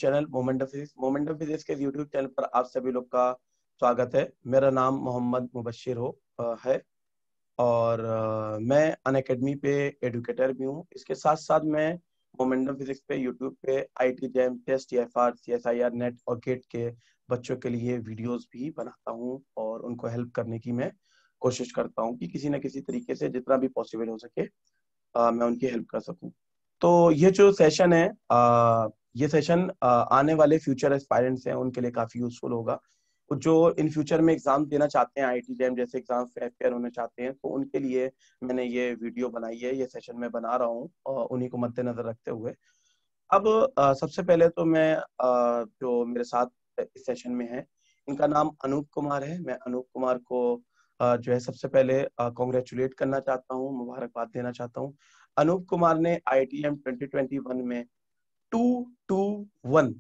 Channel momentum physics के YouTube channel पर आप सभी लोग का स्वागत है। मेरा नाम मोहम्मद मुबश्शिर है और मैं अनअकैडमी पे एडुकेटर भी हूँ। इसके साथ साथ मैं मोमेंटम फिजिक्स पे यूट्यूब पे IT JAM, test, TFR, CSIR, NET और गेट के बच्चों के लिए वीडियोस भी बनाता हूँ और उनको हेल्प करने की मैं कोशिश करता हूँ कि किसी न किसी तरीके से जितना भी पॉसिबल हो सके मैं उनकी हेल्प कर सकूं। तो ये जो सेशन है, ये सेशन आने वाले फ्यूचर एस्पायरेंट्स हैं उनके लिए काफी यूजफुल होगा। जो इन फ्यूचर में एग्जाम देना चाहते हैं, आईटी जैम जैसे एग्जाम फेयर होने चाहते हैं, तो उनके लिए मैंने ये वीडियो बनाई है, ये सेशन मैं बना रहा हूँ और उन्हीं को मद्देनजर रखते हुए। अब सबसे पहले तो मैं जो मेरे साथ इस सेशन में है, इनका नाम अनूप कुमार है। मैं अनूप कुमार को जो है सबसे पहले कॉन्ग्रेचुलेट करना चाहता हूँ, मुबारकबाद देना चाहता हूँ। अनूप कुमार ने आईआईटीएम 2021 में 221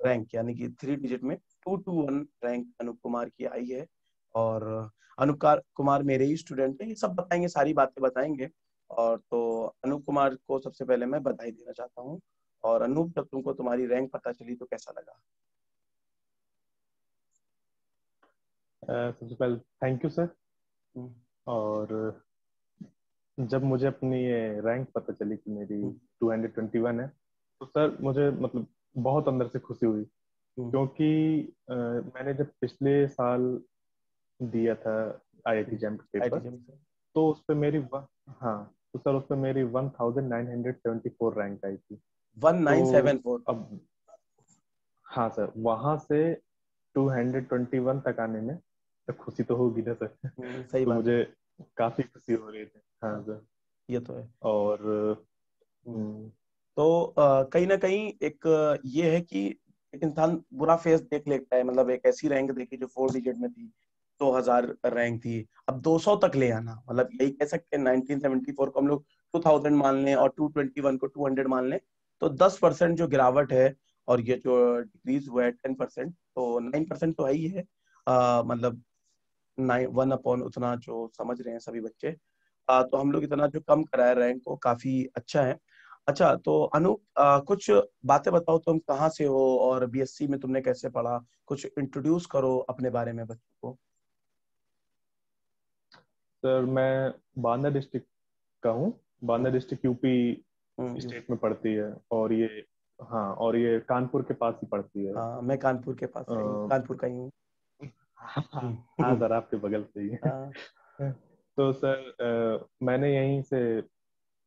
रैंक, यानी कि 3 डिजिट में 221 रैंक अनूप कुमार की आई है। और अनूप कुमार मेरे ही स्टूडेंट हैं, ये सब बताएंगे, सारी बातें बताएंगे। और तो अनूप कुमार को सबसे पहले मैं बधाई देना चाहता हूँ। और अनूप, जब तुमको तुम्हारी रैंक पता चली तो कैसा लगा? सबसे पहले थैंक यू सर। हम्म, और जब मुझे अपनी ये रैंक पता चली कि मेरी हम्म, 221 है, तो सर मुझे मतलब बहुत अंदर से खुशी हुई। हम्म, क्योंकि मैंने जब पिछले साल दिया था आईआईटी जैम का आईटी पेपर, जैम से तो उस पे मेरी हाँ, तो सर उस पे मेरी 1974 रैंक आई थी। तो 1974। अब हाँ सर, वहां से 221 तक आने में तो खुशी तो होगी ना सर। सही तो बात है। मुझे काफी खुशी हो रही थी। हाँ हाँ, सर। ये तो है। और हम्म, हम्म, तो कहीं ना कहीं एक ये है कि एक इंसान बुरा फेस देख लेता है। मतलब एक ऐसी रैंक देखी जो 4 डिजिट में थी, 2000 रैंक थी, अब 200 तक ले आना, मतलब यही कह सकते हैं 1974 को हम लोग 2000 मान लें और 221 को 200 मान लें, तो 10% जो गिरावट है और ये जो डिक्रीज हुआ है 10%, तो 9% तो है ही है। मतलब 1 अपॉन उतना जो समझ रहे हैं सभी बच्चे। तो हम लोग इतना जो कम कराए रैंक को काफी अच्छा है। अच्छा, तो अनूप, कुछ बातें बताओ, तुम कहाँ से हो और बीएससी में तुमने कैसे पढ़ा? कुछ इंट्रोड्यूस करो अपने बारे में बच्चों को। सर मैं बांदा डिस्ट्रिक्ट का हूँ। बांदा हम्म, डिस्ट्रिक्ट यूपी स्टेट में पड़ती है। और ये, हाँ, और ये कानपुर के पास ही पड़ती है। हाँ, मैं कानपुर के पास से ही हूँ, कानपुर का ही हूँ। हाँ हाँ हम्म, सर, आपके बगल से ही हाँ, है। तो सर मैंने यहीं से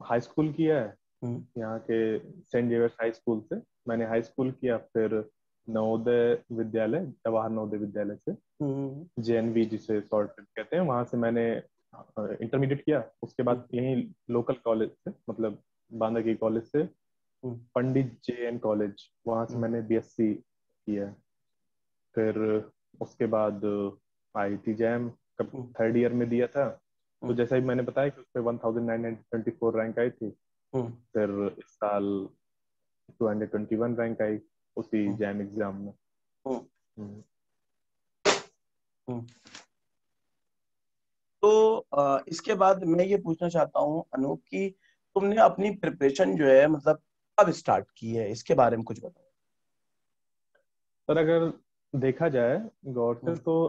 हाई स्कूल किया है, हम्म, यहाँ के सेंट जेवियर्स हाई स्कूल से। मैंने हाई स्कूल किया, फिर नवोदय विद्यालय, जवाहर नवोदय विद्यालय से, हम्म, जेएनवी जिसे शॉर्ट कहते हैं, वहां से मैंने इंटरमीडिएट किया। उसके हम्म, बाद यहीं लोकल कॉलेज से, मतलब बांदा की कॉलेज से, हम्म, पंडित जेएन कॉलेज, वहां से हम्म, मैंने बीएससी किया। फिर उसके बाद आईआईटी जैम कब हम्म, थर्ड ईयर में दिया था। तो हम्म, जैसा ही मैंने बताया कि उस पर 1924 रैंक आई थी। हम्म, फिर इस साल 221 रैंक आई उसी हम्म, जैम एग्जाम में। हम्म, हम्म। हम्म। तो इसके बाद मैं ये पूछना चाहता हूँ अनूप की, तुमने अपनी प्रिपरेशन जो है मतलब कब स्टार्ट की है, इसके बारे में कुछ बताओ। पर अगर देखा जाए गौर से, हम्म, तो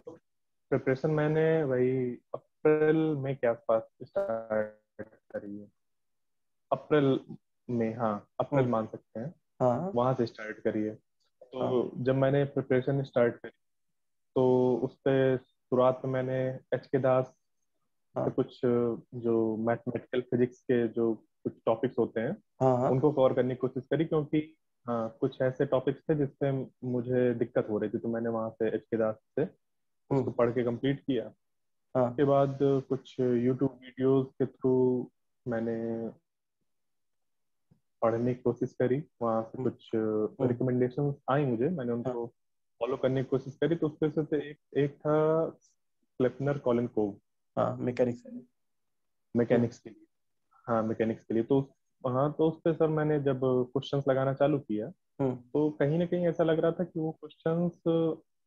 प्रिपरेशन मैंने वही अप्रैल मई के आसपास स्टार्ट करी है। अप्रैल में, हाँ अप्रैल हम्म, मान सकते हैं, हाँ, वहां से स्टार्ट करी है। हाँ, तो जब मैंने प्रिपरेशन स्टार्ट करी, तो उस पे शुरुआत में मैंने एच के दास से हाँ, कुछ जो मैथमेटिकल फिजिक्स के जो कुछ टॉपिक्स होते हैं, हाँ, हाँ, उनको कवर करने की कोशिश करी। क्योंकि हाँ, कुछ ऐसे टॉपिक्स थे जिससे मुझे दिक्कत हो रही थी, तो मैंने वहां से एच के दास से उसको हम्म, पढ़ के कंप्लीट किया। हाँ, उसके बाद कुछ यूट्यूब वीडियोस के थ्रू मैंने पढ़ने की कोशिश करी। वहाँ से हम्म, कुछ हम्म, रिकमेंडेशंस आई मुझे, मैंने हाँ, उनको फॉलो करने की कोशिश करी। तो उसमें से एक था क्लेपनर कॉलिन कोव, हाँ, मैकेनिक्स है। हम्म, मैकेनिक्स के लिए। हाँ, मैकेनिक्स के लिए। तो हाँ, तो उस पे सर मैंने जब क्वेश्चंस लगाना चालू किया, हम्म, तो कहीं ना कहीं ऐसा लग रहा था कि वो क्वेश्चंस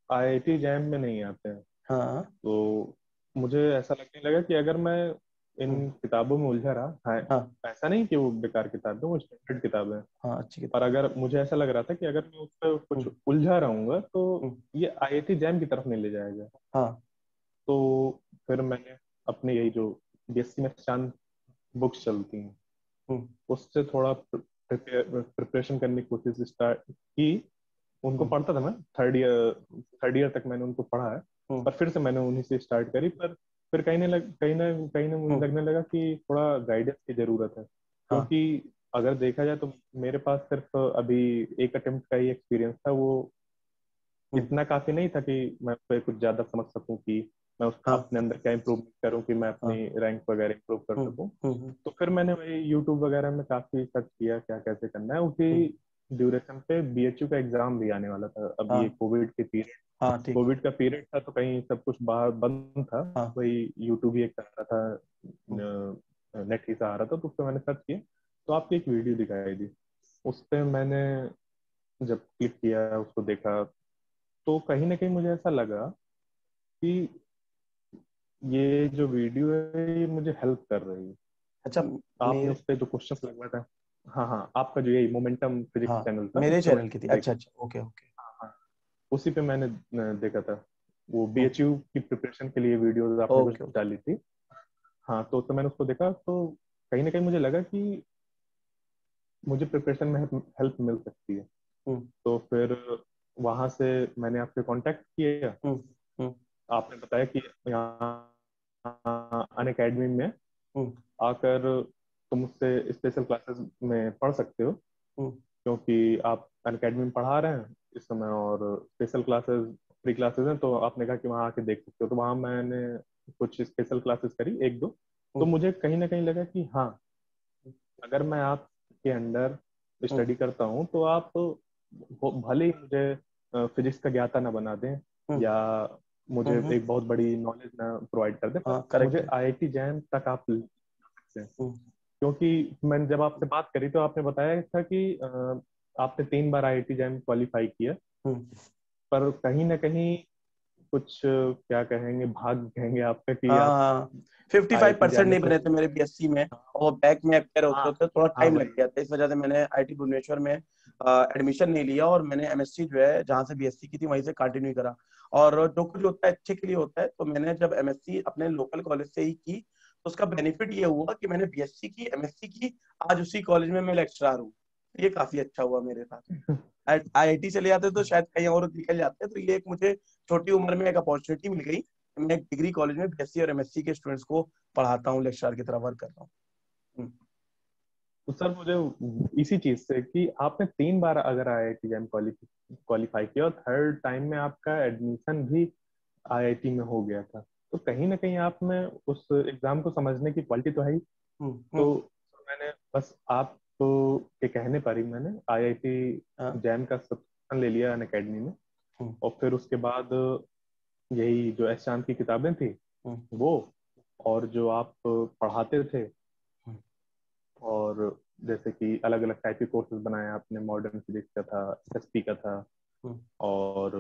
आईआईटी जैम में नहीं आते हैं। हाँ, तो मुझे ऐसा लगने लगा कि अगर मैं इन किताबों में उलझा रहा है। हाँ ऐसा नहीं कि वो बेकार किताब है, वो स्टैंडर्ड किताब है। हाँ, अच्छी पर किताब। अगर मुझे ऐसा लग रहा था कि अगर मैं उस पर कुछ हम्म उलझा रहूंगा तो हम्म, ये आईआईटी जैम की तरफ नहीं ले जाएगा। हाँ। तो फिर मैंने अपने यही जो बीएससी में चांद बुक्स चलती हैं हम्म उससे थोड़ा प्रिपरेशन करने की कोशिश स्टार्ट की। उनको हम्म पढ़ता था मैं, थर्ड ईयर तक मैंने उनको पढ़ा है। हम्म पर फिर से मैंने उन्हीं से स्टार्ट करी। पर फिर कहीं ना मुझे हम्म, लगने लगा कि थोड़ा गाइडेंस की जरूरत है, हाँ। क्योंकि अगर देखा जाए तो मेरे पास सिर्फ अभी एक अटेम्प्ट का ही एक्सपीरियंस था। वो हम्म इतना काफी नहीं था कि मैं उस पर कुछ ज्यादा समझ सकूं कि मैं उस हाँ अपने अंदर क्या इम्प्रूवमेंट करूं कि मैं हाँ। अपनी रैंक वगैरह इम्प्रूव कर हम्म सकूं। हम्म तो फिर मैंने वही यूट्यूब वगैरह में काफी सर्च किया क्या कैसे करना है। उसी हम्म, ड्यूरेशन पे बीएचयू का एग्जाम भी आने वाला था। अब ये हाँ हाँ, ठीक। कोविड का पीरियड था तो कहीं सब कुछ बाहर बंद था। हाँ। वही यूट्यूब ही एक सहारा हम्म था, नेट ही सहारा था। तो उस पर मैंने सर्च किया तो आपकी एक वीडियो दिखाई दी। उस पर मैंने जब क्लिक किया उसको देखा तो कहीं ना कहीं मुझे ऐसा लगा कि ये जो वीडियो है ये मुझे हेल्प कर रही है। अच्छा। आपने मेरे उस पे जो क्वेश्चंस लगवाया था, हाँ हाँ, आपका जो यही मोमेंटम फिजिक्स हाँ, चैनल था उस मेरे पे चैनल की थी। मैंने अच्छा देखा। अच्छा, ओके ओके। हाँ हाँ, उसी पे मैंने देखा था। वो हम्म, बीएचयू की प्रिपरेशन के लिए वीडियोस आपने कुछ ओके ओके। डाली थी। हाँ तो मैंने उसको देखा तो कहीं ना कहीं मुझे लगा कि मुझे प्रिपरेशन में हेल्प मिल सकती है। हम्म तो फिर वहां से मैंने आपसे कांटेक्ट किया। हम्म हम्म आपने बताया कि यहाँ अन अकेडमी में हम्म आकर तुम उससे स्पेशल क्लासेस में पढ़ सकते हो, हम्म क्योंकि आप अन अकेडमी में पढ़ा रहे हैं इस समय और स्पेशल क्लासेस फ्री क्लासेस हैं। तो आपने कहा कि वहाँ आके देख सकते हो। तो वहाँ मैंने कुछ स्पेशल क्लासेस करी एक दो। तो हम्म मुझे कहीं ना कहीं लगा कि हाँ, अगर मैं आपके अंडर हम्म स्टडी करता हूँ तो आप भले ही मुझे फिजिक्स का ज्ञाता ना बना दें हम्म या मुझे हम्म, एक बहुत बड़ी नॉलेज ना प्रोवाइड कर दें, पर हाँ, करेक्ट मुझे है। आईआईटी जैम तक आप ले सकते हैं। हम्म क्योंकि मैंने जब आपसे बात करी तो आपने बताया था कि आपने 3 बार आईआईटी जैम क्वालिफाई किया। हम्म, पर कहीं ना कहीं कुछ क्या कहेंगे, भाग कहेंगे आपका कि आप हाँ। 55% आईआईटी जैम में नहीं बने थे मेरे बीएससी में, और वो बैक में अपेयर होते हाँ होते थोड़ा हाँ टाइम लग वही गया था। इस वजह से मैंने आईटी भुवनेश्वर में एडमिशन नहीं लिया, और मैंने एमएससी जो है जहाँ से बीएससी की थी वहीं से कंटिन्यू करा। और जो कुछ होता है अच्छे के लिए होता है, तो मैंने जब एमएससी अपने लोकल कॉलेज से ही की, तो उसका बेनिफिट ये हुआ कि मैंने बीएससी की, एमएससी की, आज उसी कॉलेज में मैं लेक्चरर हूँ। ये काफी अच्छा हुआ मेरे साथ। आईआईटी चले जाते तो शायद कहीं और निकल जाते, तो ये एक मुझे छोटी उम्र में एक अपॉर्चुनिटी मिल गई। मैं एक डिग्री कॉलेज में बीएससी और एमएससी के स्टूडेंट्स को पढ़ाता हूँ, लेक्चरर की तरह वर्क कर रहा हूँ। हम्म, तो सर मुझे इसी चीज से कि आपने 3 बार अगर आईआईटी जैम क्वालिफाई किया और थर्ड टाइम में आपका एडमिशन भी आईआईटी में हो गया था, तो कहीं ना कहीं आप में उस एग्जाम को समझने की क्वालिटी तो है ही। हम्म हम्म, तो मैंने बस आप तो के कहने पर ही मैंने आईआईटी हाँ, जैम का सब्सक्रिप्शन ले लिया अन अकेडमी में। हम्म और फिर उसके बाद यही जो एस चांद की किताबें थी हम्म वो, और जो आप पढ़ाते थे, हम्म और जैसे कि अलग अलग टाइप के कोर्सेज बनाए आपने, मॉडर्न फिजिक्स का था, एसपी का था, हम्म, और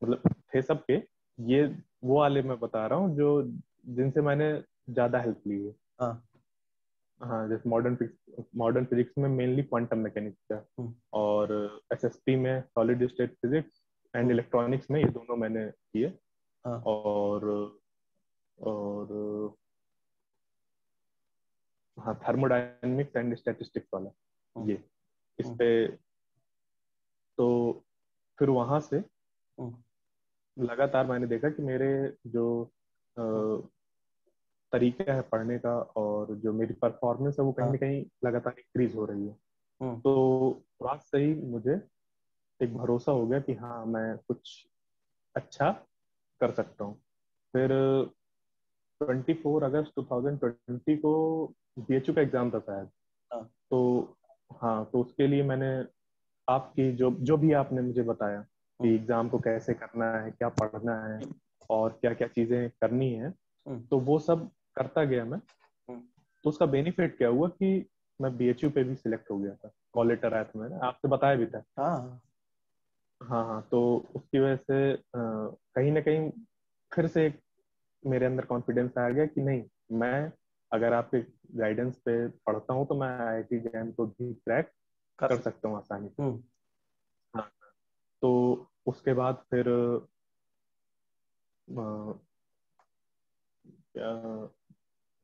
मतलब थे सबके। ये वो वाले मैं बता रहा हूँ जो जिनसे मैंने ज्यादा हेल्प ली है। हाँ, हाँ, जैसे मॉडर्न फिजिक्स में मेनली क्वांटम मैकेनिक्स का, हम्म और एसएसपी में solid state physics and hmm, electronics में ये दोनों मैंने किए। हाँ, और और हाँ, थर्मोडायनेमिक्स एंड स्टैटिस्टिक्स वाला हम्म ये इस हम्म पे। तो फिर वहां से हम्म लगातार मैंने देखा कि मेरे जो हम्म, तरीका है पढ़ने का और जो मेरी परफॉर्मेंस है वो कहीं हाँ, ना कहीं लगातार इंक्रीज हो रही है। हम्म तो रात से ही मुझे एक भरोसा हो गया कि हाँ, मैं कुछ अच्छा कर सकता हूँ। फिर 24 अगस्त 2020 को बीएचयू का एग्जाम था शायद। हाँ, तो हाँ, तो उसके लिए मैंने आपकी जो जो भी आपने मुझे बताया कि हम्म एग्जाम को कैसे करना है, क्या पढ़ना है और क्या क्या चीजें करनी है, हम्म तो वो सब करता गया मैं। हम्म तो उसका बेनिफिट क्या हुआ कि मैं बीएचयू पे भी सिलेक्ट हो गया था। कॉल हम्म, लेटर आया था, मैंने आपसे बताया भी था। हाँ, हाँ हाँ, तो उसकी वजह से कहीं ना कहीं फिर से एक मेरे अंदर कॉन्फिडेंस आ गया कि नहीं, मैं अगर आपके गाइडेंस पे पढ़ता हूँ तो मैं आईआईटी जैम को भी क्रैक कर सकता हूँ आसानी से। हाँ, तो उसके बाद फिर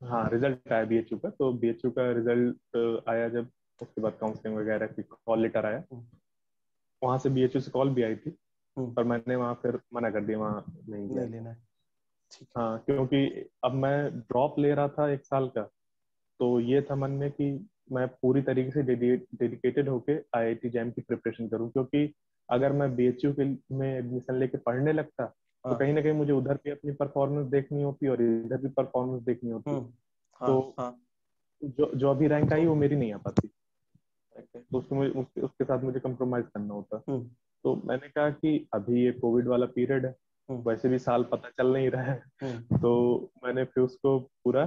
हाँ रिजल्ट आया बीएचयू का। तो बीएचयू का रिजल्ट आया जब, उसके बाद काउंसलिंग वगैरह की कॉल लेटर आया। वहां से बीएचयू से कॉल भी आई थी, पर मैंने वहाँ फिर मना कर दिया, वहाँ नहीं गया। नहीं लेना है, ठीक है। हाँ, क्योंकि अब मैं ड्रॉप ले रहा था 1 साल का, तो ये था मन में कि मैं पूरी तरीके से डेडिकेटेड होके आईआईटी जैम की प्रिपरेशन करूं, क्योंकि अगर मैं बीएचयू के में एडमिशन लेके पढ़ने लगता तो हाँ कहीं ना कहीं मुझे उधर भी अपनी परफॉर्मेंस देखनी होती और इधर भी परफॉर्मेंस देखनी होती। हाँ तो हाँ जो अभी रैंक आई वो मेरी नहीं आ पाती, correct है। तो उसके साथ मुझे कंप्रोमाइज करना होता। हम्म तो मैंने कहा कि अभी ये कोविड वाला पीरियड है, हम्म वैसे भी साल पता चल नहीं रहा है, हम्म तो मैंने फिर उसको पूरा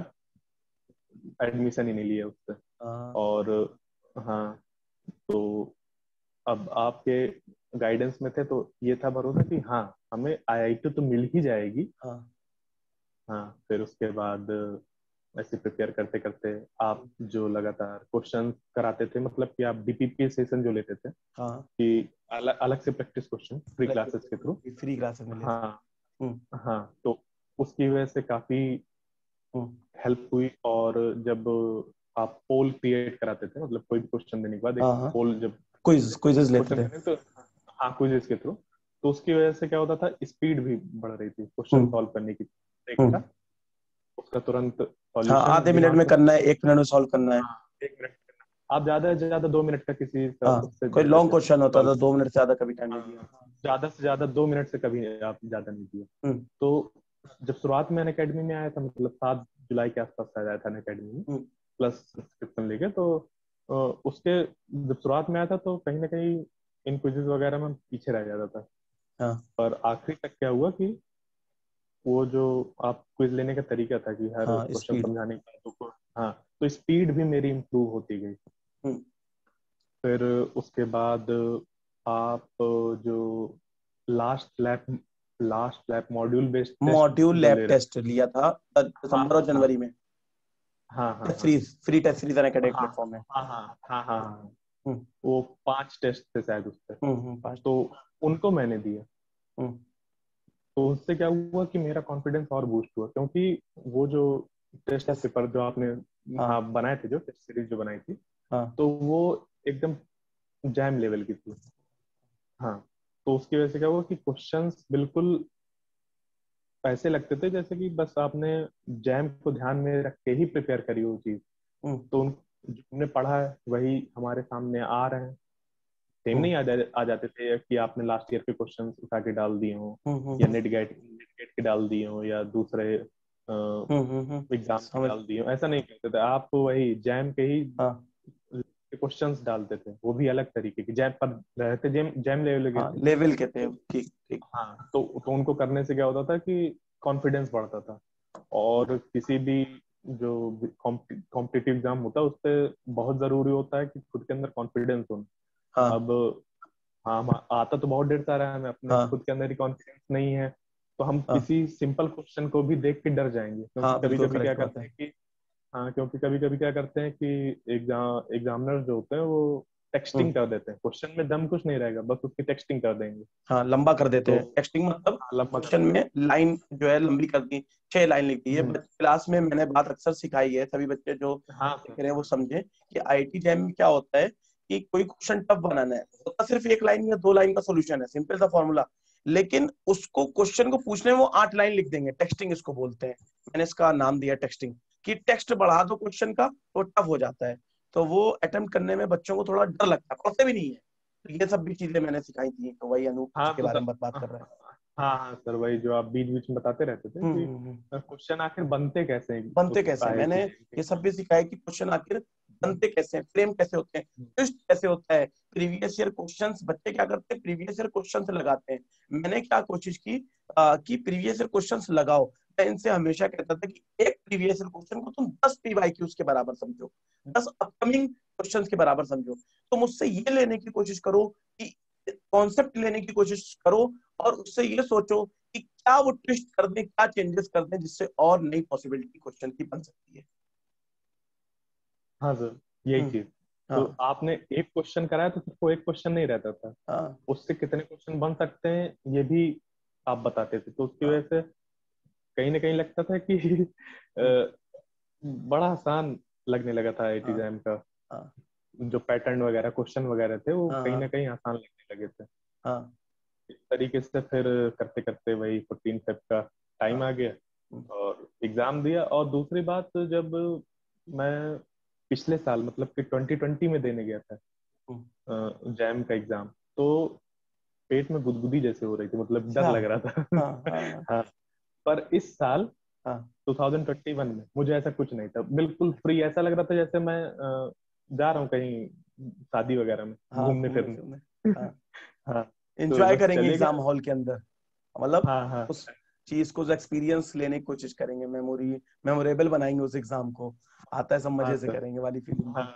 एडमिशन ही नहीं लिया उससे। हाँ और हाँ, तो अब आपके गाइडेंस में थे तो ये था भरोसा कि हाँ हमें आईआईटी तो मिल ही जाएगी। हाँ हाँ, फिर उसके बाद ऐसे प्रिपेयर करते करते आप जो लगातार क्वेश्चन कराते थे, मतलब कि आप डीपीपी सेशन जो लेते थे हाँ कि अलग अलग से प्रैक्टिस क्वेश्चन फ्री क्लासेस के थ्रू। फ्री क्लासेस मिले थे। हाँ हम्म हाँ, तो उसकी वजह से काफी हम्म हेल्प हुई। और जब आप पोल क्रिएट कराते थे, मतलब कोई भी क्वेश्चन देने के बाद एक हाँ हाँ पोल, जब क्विजेस लेते क्वेश्चन थे। देने तो हाँ क्विज़ के थ्रू, तो उसकी वजह से क्या होता था, स्पीड भी बढ़ रही थी क्वेश्चन हम्म सॉल्व करने की। एक हम्म था उसका तुरंत हाँ, सॉल्यूशन आधे मिनट दिमाग में में। करना है, 1 मिनट में सॉल्व करना है। हाँ, 1 मिनट आप ज्यादा से ज्यादा 2 मिनट का किसी हाँ, उससे कोई देते लॉन्ग थे क्वेश्चन होता सॉल्व। था 2 मिनट से ज्यादा कभी टाइम नहीं दिया। हाँ, ज्यादा से ज्यादा 2 मिनट से कभी आप ज्यादा नहीं दिए। हम्म तो जब शुरुआत में अकेडमी में आया था, मतलब 7 जुलाई के आसपास शायद आया था अकेडमी में, हम्म प्लस सब्सक्रिप्शन लेके, तो उसके जब शुरुआत में आया था तो कहीं ना कहीं इन क्विज़ेस वगैरह में पीछे रह जाता था। हाँ पर आखिरी तक क्या हुआ कि वो जो आप क्विज लेने का तरीका था कि हर हाँ क्वेश्चन स्पीड। समझाने का, तो हाँ, तो स्पीड भी मेरी इम्प्रूव होती गई। हम्म फिर उसके बाद आप जो last lab module based test module जो लैब ले रहे टेस्ट लिया था हाँ दिसंबर और हाँ जनवरी में। हाँ हाँ टेस्ट हाँ सीरीज, फ्री टेस्ट सीरीज अनअकैडमिक हाँ प्लेटफॉर्म में। हाँ हाँ हाँ हाँ हाँ, हम्म वो 5 टेस्ट थे शायद उस पर। 5। तो उनको मैंने दिया, हम्म तो उससे क्या हुआ कि मेरा कॉन्फिडेंस और बूस्ट हुआ, क्योंकि वो जो टेस्ट टेस्ट। पेपर जो आपने हाँ हाँ बनाए थे, जो टेस्ट सीरीज जो बनाई थी, हाँ तो वो एकदम जैम लेवल की थी। हाँ, तो उसकी वजह से क्या हुआ कि क्वेश्चंस बिल्कुल ऐसे लगते थे जैसे कि बस आपने जैम को ध्यान में रख के ही प्रिपेयर करी वो चीज। हम्म तो जो हमने पढ़ा है वही हमारे सामने आ रहे हैं। सेम हम्म नहीं आ जाते थे कि आपने लास्ट ईयर के क्वेश्चंस उठा के डाल दिए हों, या हम्म नेट गेट के डाल दिए हों, या दूसरे एग्जाम के समझ। डाल दिए हों। ऐसा नहीं करते थे, आप वही जैम के ही हाँ क्वेश्चंस डालते थे, वो भी अलग तरीके के जैम पर रहते, जैम जैम लेवल के हाँ थे। लेवल के थे, तो ठीक ठीक। हाँ, तो उनको करने से क्या होता था कि कॉन्फिडेंस बढ़ता था। और किसी भी जो कॉम्पिटिटिव एग्जाम होता है, उससे बहुत जरूरी होता है कि खुद के अंदर कॉन्फिडेंस हो। हाँ अब हाँ, आता तो बहुत ढेर सारा है, हमें अपने हाँ खुद के अंदर ही कॉन्फिडेंस नहीं है, तो हम हाँ किसी सिंपल क्वेश्चन को भी देख के डर जाएंगे, क्योंकि हाँ कभी बिल्कुल कभी क्या करेक्ट बात करते है। हैं कि हाँ, क्योंकि कभी कभी क्या करते हैं कि एग्जामिनर जो होते हैं वो टेक्सटिंग हम्म कर देते हैं, क्वेश्चन में दम कुछ नहीं रहेगा, बस उसकी टेक्सटिंग कर देंगे। हाँ, लंबा कर देते तो हैं टेक्सटिंग, मतलब लंबा कर क्वेश्चन में लाइन जो है लंबी कर दी, 6 लाइन लिख दी। ये हम्म, क्लास में मैंने बात अक्सर सिखाई है, सभी बच्चे जो हाँ देख सर, रहे हैं वो समझे कि आईआईटी जैम में क्या होता है कि कोई क्वेश्चन टफ बनाना है, होता सिर्फ 1 लाइन या 2 लाइन का सोल्यूशन है, सिंपल सा फॉर्मूला। लेकिन उसको क्वेश्चन को पूछने में वो 8 लाइन लिख देंगे, टेक्सटिंग इसको बोलते हैं। मैंने इसका नाम दिया टेक्सटिंग, कि टेक्स्ट बढ़ा दो क्वेश्चन का तो टफ हो जाता है। तो वो अटेम्प्ट करने में बच्चों को थोड़ा डर लगता है, पढ़ते भी नहीं है। तो ये सब भी चीजें मैंने सिखाई थी, तो वही अनूप हाँ के तो बारे सर, में बात कर रहे हैं। हाँ हाँ सर, वही जो आप बीच बीच में बताते रहते थे कि हम्म। क्वेश्चन आखिर बनते कैसे हैं बनते उस कैसे हैं, मैंने आईआईटी जेम के। ये सब भी सिखाया कि क्वेश्चन आखिर बनते कैसे हैं, फ्रेम कैसे होते हैं, ट्विस्ट कैसे होता है। प्रीवियस ईयर क्वेश्चंस बच्चे क्या करते हैं, प्रीवियस ईयर क्वेश्चंस लगाते हैं। मैंने क्या कोशिश की कि प्रीवियस ईयर क्वेश्चंस लगाओ। मैं इनसे हमेशा कहता था कि एक प्रीवियस ईयर क्वेश्चन को तुम 10 पीवाईक्यूज के बराबर समझो, 10 अपकमिंग क्वेश्चंस के बराबर समझो। तो मुझसे ये लेने की कोशिश करो कि कॉन्सेप्ट लेने की कोशिश करो, और उससे ये सोचो कि क्या वो ट्विस्ट कर दें, क्या चेंजेस कर दें, जिससे और नई पॉसिबिलिटी क्वेश्चन की बन सकती है। हाँ सर, यही हम्म। चीज। तो हाँ आपने एक क्वेश्चन कराया तो सिर्फ वो एक क्वेश्चन नहीं रहता था, हाँ उससे कितने क्वेश्चन बन सकते हैं ये भी आप बताते थे। तो उसकी हाँ। वजह से कहीं ना कहीं लगता था कि हम्म। बड़ा आसान लगने लगा था हाँ एग्जाम का। हाँ जो पैटर्न वगैरह क्वेश्चन वगैरह थे वो हाँ कहीं ना हाँ कहीं आसान लगने लगे थे। हाँ इस तरीके से फिर करते करते वही 14 फेब का टाइम हाँ। आ गया हम्म। और एग्जाम दिया। और दूसरी बात, जब मैं पिछले साल मतलब कि 2020 में देने गया था हम्म। जैम का एग्जाम, तो पेट में गुदगुदी जैसे हो रही थी, मतलब डर अच्छा। लग रहा था। हाँ हाँ हाँ। पर इस साल हाँ 2021 में मुझे ऐसा कुछ नहीं था, बिल्कुल फ्री, ऐसा लग रहा था जैसे मैं जा रहा हूँ कहीं शादी वगैरह में हाँ, घूमने घूमने फिरने। फिरने। हाँ, हाँ। तो एंजॉय बस करेंगे चले एग्जाम गए। हॉल के अंदर, मतलब हाँ हाँ उस चीज को एक्सपीरियंस लेने की कोशिश करेंगे, मेमोरेबल बनाएंगे उस एग्जाम को, आता है सब हाँ मजे से सर। करेंगे वाली फीलिंग हाँ थी।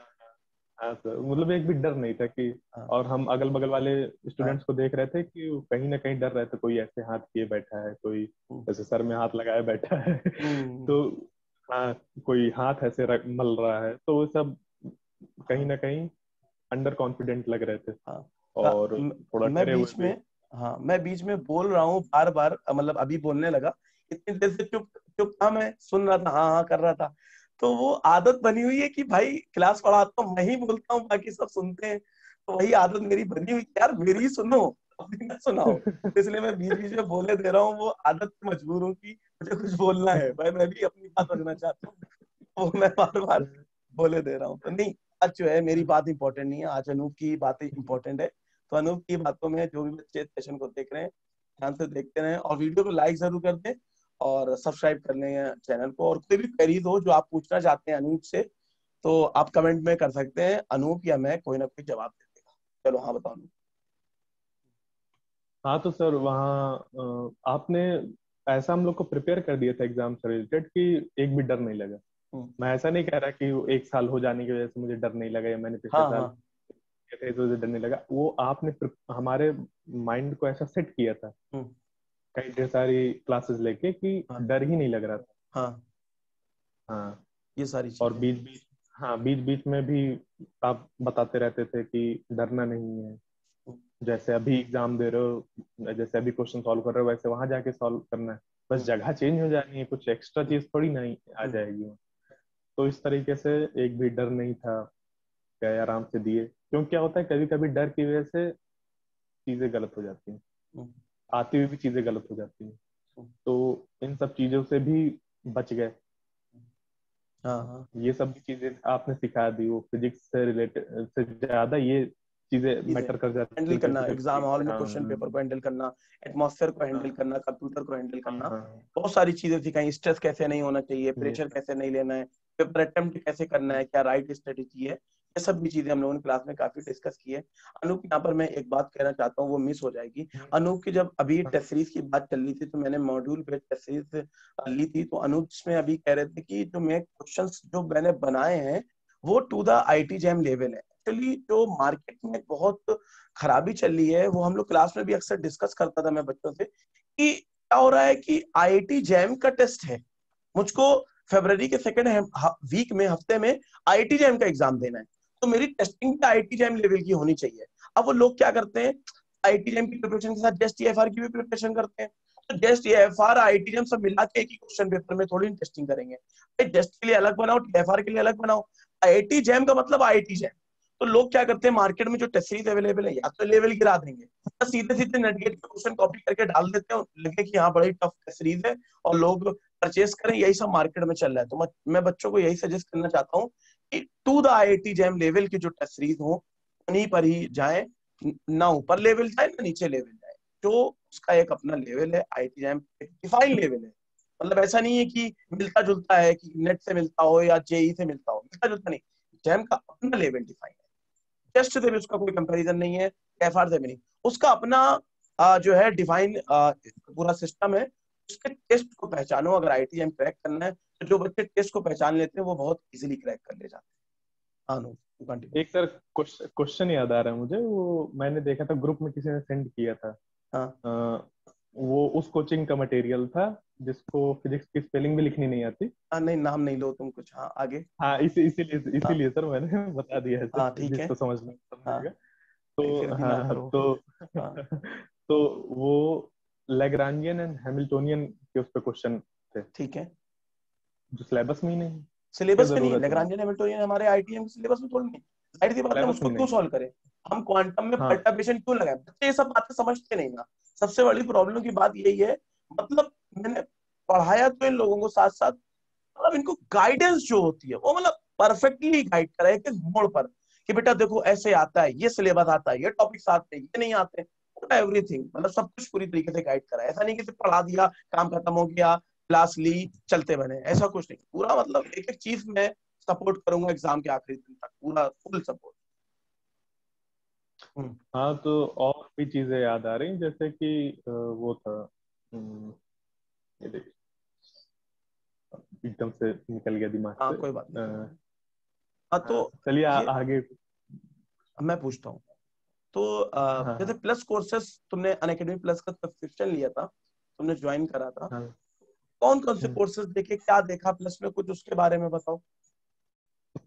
हाँ सर, मतलब एक भी डर नहीं था कि, हाँ और हम अगल बगल वाले हाँ। स्टूडेंट्स को देख रहे थे कि वो कहीं ना कहीं डर रहे थे, कोई ऐसे हाथ किए बैठा है, कोई हम्म। ऐसे सर में हाथ लगाए बैठा है। हम्म। तो हाँ, कोई हाथ ऐसे मल रहा है, तो वो सब कहीं हाँ ना कहीं अंडर कॉन्फिडेंट लग रहे थे हाँ। और थोड़ा मैं डरे हुए बीच भी। में, हाँ मैं बीच में बोल रहा हूँ बार बार, मतलब अभी बोलने लगा, इतनी देर से चुप चुप था, मैं सुन रहा था, हाँ हाँ कर रहा था। तो वो आदत बनी हुई है कि भाई क्लास पढ़ाता हूँ, मैं ही बोलता हूँ, बाकी सब सुनते हैं, तो वही आदत मेरी बनी हुई है, यार मेरी ही सुनो, अपनी ना सुनाओ। तो इसलिए मैं बीच बीच में बोले दे रहा हूँ, वो आदत पे मजबूर हूँ कि मुझे कुछ बोलना है भाई, मैं भी अपनी बात रखना चाहता हूँ, वो मैं बार बार बोले दे रहा हूँ। तो नहीं, आज जो है मेरी बात इंपॉर्टेंट नहीं है, आज अनूप की बातें इंपॉर्टेंट है। तो अनूप की बातों में जो भी बच्चे सेशन को देख रहे हैं, ध्यान से देखते रहें और वीडियो को लाइक जरूर कर दें और सब्सक्राइब कर लें चैनल को। और कोई भी क्वेरीज हो जो आप पूछना चाहते हैं अनूप से, तो आप कमेंट में कर सकते हैं, अनूप या मैं कोई ना कोई जवाब दे देगा। चलो हाँ बताओ अनूप। हाँ तो सर वहाँ आपने ऐसा हम लोग को प्रिपेयर कर दिया था एग्जाम से रिलेटेड कि एक भी डर नहीं लगा। हम्म। मैं ऐसा नहीं कह रहा कि वो एक साल हो जाने की वजह से मुझे डर नहीं लगा, या मैंने पिछले हाँ साल हाँ किया था इस वजह से डर नहीं लगा। वो आपने हमारे माइंड को ऐसा सेट किया था हम्म। कई ढेर सारी क्लासेस लेके कि हाँ डर ही नहीं लग रहा था। हाँ, हाँ। ये सारी और चीजें। बीच बीच, हाँ बीच बीच में भी आप बताते रहते थे कि डरना नहीं है। हम्म। जैसे अभी एग्जाम दे रहे हो, जैसे अभी क्वेश्चन सॉल्व कर रहे हो, वैसे वहां जाके सॉल्व करना है, बस हम्म। जगह चेंज हो जानी है, कुछ एक्स्ट्रा हम्म। चीज थोड़ी नहीं आ हम्म। जाएगी वहाँ। तो इस तरीके से एक भी डर नहीं था, गए आराम से दिए। क्योंकि क्या होता है, कभी कभी डर की वजह से चीजें गलत हो जाती हैं, हम्म। आती हुई भी चीजें गलत हो जाती हैं। हम्म। तो इन सब चीजों से भी बच गए। हाँ हाँ। ये सब भी चीजें आपने सिखा दी, वो फिजिक्स से रिलेटेड से ज्यादा ये चीजें चीजें मैटर कर जाती हैंडल हैं करना, क्रिटिकल एग्जाम हॉल चीजें। में हाँ क्वेश्चन पेपर को हैंडल करना, एटमॉस्फेयर को हैंडल हाँ करना, कंप्यूटर को हैंडल हाँ करना, हाँ। बहुत सारी चीजें सिखाई। स्ट्रेस कैसे नहीं होना चाहिए, ये प्रेशर सब। कैसे नहीं लेना है, पेपर अटेम्प्ट कैसे करना है, क्या राइट स्ट्रेटेजी है, ये सब भी चीजें हम लोगों ने क्लास में काफी डिस्कस की है। अनूप, यहाँ पर मैं एक बात कहना चाहता हूँ, वो मिस हो जाएगी। अनूप की जब अभी हाँ टेस्ट सीरीज की बात चल रही थी, तो मैंने मॉड्यूल पे टेस्ट सीरीज ली थी, तो अनूप इसमें अभी कह रहे थे कि जो मैं क्वेश्चंस जो मैंने बनाए हैं वो to the IT JAM level है। एक्चुअली जो मार्केट में बहुत खराबी चल रही है, वो हम लोग क्लास में भी अक्सर डिस्कस करता था मैं बच्चों से, कि क्या हो रहा है कि आईआईटी जैम का टेस्ट है, मुझको फरवरी के सेकेंड वीक में, हफ्ते में आईआईटी जैम का एग्जाम देना है, तो मेरी टेस्टिंग भी आईआईटी जैम लेवल की होनी चाहिए। अब वो लोग क्या करते हैं, आईआईटी जैम की प्रिपरेशन के साथ जेएस टीएफआर की भी प्रिपरेशन करते हैं। तो जेएस टीएफआर आईआईटी जैम सब मिला के एक ही क्वेश्चन पेपर में थोड़ी टेस्टिंग करेंगे, जेएस के लिए अलग बनाओ, टीएफआर के लिए अलग बनाओ। आईआईटी जैम का मतलब आईआईटी जैम। तो लोग क्या करते हैं, मार्केट में जो टेस्ट सीरीज अवेलेबल है, या तो लेवल गिरा देंगे, या सीधे सीधे नेटगेट के क्वेश्चन कॉपी करके डाल देते हैं, लगे कि हाँ बड़ी टफ टेस्ट सीरीज है और लोग परचेस करें। यही सब मार्केट में चल रहा है। तो मैं बच्चों को यही सजेस्ट करना चाहता हूँ कि to the IIT JAM level की जो टेस्ट सीरीज हो, उन्हीं पर ही जाए, ना ऊपर लेवल जाए ना नीचे लेवल जाए। जो उसका एक अपना लेवल है, आईआईटी जैम एक डिफाइन लेवल है। मतलब ऐसा नहीं है कि मिलता जुलता है, कि नेट से मिलता हो या जेई से मिलता हो, मिलता जुलता नहीं। जैम का अपना लेवल डिफाइन है, टेस्ट से भी उसका कोई कंपैरिजन नहीं है, एफआर से भी नहीं। उसका अपना जो है डिफाइन पूरा सिस्टम है। उसके टेस्ट को पहचानो, अगर आईटीएम क्रैक करना है, तो जो बच्चे टेस्ट को पहचान लेते हैं वो बहुत इजीली क्रैक कर ले जाते हैं। हाँ नो, कंटिन्यू। एक सर क्वेश्चन याद आ रहा है मुझे, वो मैंने देखा था ग्रुप में किसी ने सेंड किया था। हाँ अ, वो उस कोचिंग का मटेरियल था जिसको फिजिक्स की स्पेलिंग भी लिखनी नहीं आती। नहीं नाम नहीं लो तुम कुछ, हाँ आगे। हाँ, इसीलिए हाँ इसीलिए सर मैंने बता दिया है सर, हाँ ठीक है। जिसको समझना हाँ समझेगा। नहीं फिर तो भी ना हाँ, करो। तो हाँ तो वो लैग्रांजियन एंड हैमिल्टोनियन के उस पे क्वेश्चन थे, ठीक है। जो सिलेबस में ही नहीं है। क्या सिलेबस में नहीं है, जरूरत है उनकी? लैग्रांजियन हैमिल्टोनियन हमारे आईटीएम के सिलेबस में थोड़ी नहीं। जाहिर सी बात है, हम सिलेबस उसको में क्यों नहीं। सॉल्व करें। हम क्वांटम में हाँ, परटर्बेशन क्यों लगाए, बच्चे ये सब बातें समझते नहीं ना। सबसे बड़ी प्रॉब्लम की बात यही है। मतलब मैंने पढ़ाया तो इन लोगों को साथ साथ, मतलब इनको गाइडेंस जो होती है वो मतलब परफेक्टली गाइड करा है एक मोड़ पर, कि बेटा देखो ऐसे आता है, ये सिलेबस आता है, ये टॉपिक्स आते हैं, ये नहीं आते, एवरीथिंग मतलब सब कुछ पूरी तरीके से गाइड करा है। ऐसा नहीं कि सिर्फ पढ़ा दिया, काम खत्म हो गया, क्लास ली, चलते बने, ऐसा कुछ नहीं। पूरा मतलब एक एक चीज में सपोर्ट करूंगा एग्जाम के आखिरी दिन तक, पूरा फुल सपोर्ट। हम्म। हाँ, तो और भी चीजें याद आ रही, जैसे कि वो था, ये देखिए, एकदम से निकल गया दिमाग हाँ से। कोई बात नहीं, कोई बात अ, नहीं। हाँ हाँ, तो चलिए ये आगे। मैं पूछता हूँ। तो हाँ जैसे हाँ प्लस कोर्सेस तुमने अनअकैडमी प्लस का सब्सक्रिप्शन लिया था, तुमने ज्वाइन करा था, हाँ। कौन कौन से हम्म। कोर्सेज देखे, क्या देखा प्लस में, कुछ उसके बारे में बताओ।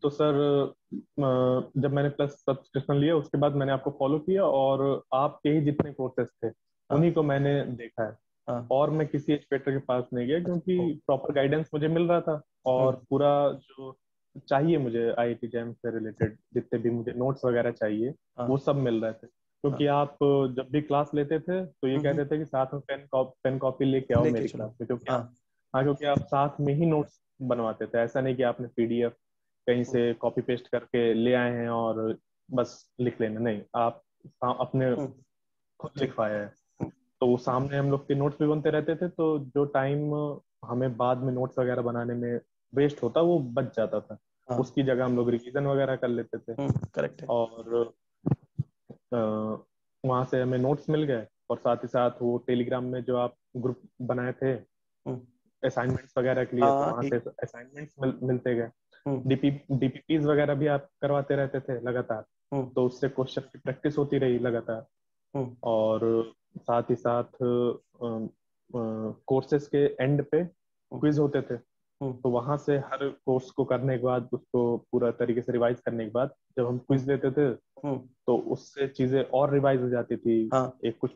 तो सर, जब मैंने प्लस सब्सक्रिप्शन लिया उसके बाद मैंने आपको फॉलो किया, और आपके ही जितने कोर्सेज थे हाँ उन्हीं को मैंने देखा है। हाँ। और मैं किसी एजुकेटर के पास नहीं गया, अच्छा क्योंकि ओ। प्रॉपर गाइडेंस मुझे मिल रहा था, और हम्म। पूरा जो चाहिए मुझे आईआईटी जैम से रिलेटेड जितने भी मुझे नोट्स वगैरह चाहिए हाँ वो सब मिल रहे थे। क्योंकि हाँ। आप जब भी क्लास लेते थे तो ये हम्म। कहते थे कि साथ में पेन कॉपी लेके आओ लेके मेरी चलो। क्लास में, क्योंकि हाँ। आप, हाँ, क्योंकि आप साथ में ही नोट्स बनवाते थे। ऐसा नहीं कि आपने पीडीएफ कहीं हम्म से कॉपी पेस्ट करके ले आए हैं और बस लिख लेना, नहीं, आप अपने हम्म खुद लिखवाया है। हम्म। तो वो सामने हम लोग के नोट्स भी बनते रहते थे, तो जो टाइम हमें बाद में नोट्स वगैरह बनाने में वेस्ट होता वो बच जाता था। हाँ। उसकी जगह हम लोग रिवीजन वगैरह कर लेते थे। करेक्ट है। और वहाँ से हमें नोट्स मिल गए, और साथ ही साथ वो टेलीग्राम में जो आप ग्रुप बनाए थे हम्म। असाइनमेंट्स वगैरह के लिए, हाँ तो हाँ वहाँ से ठीक। असाइनमेंट्स मिलते गए। हम्म डीपीपीज वगैरह भी आप करवाते रहते थे लगातार, हम्म तो उससे क्वेश्चन की प्रैक्टिस होती रही लगातार। हम्म और साथ ही साथ कोर्सेज के एंड पे हम्म क्विज होते थे, हम्म तो वहां से हर कोर्स को करने के बाद, उसको पूरा तरीके से रिवाइज करने के बाद जब हम हम्म क्विज देते थे, हम्म। तो उससे चीजें और रिवाइज हो जाती थी। हाँ एक कुछ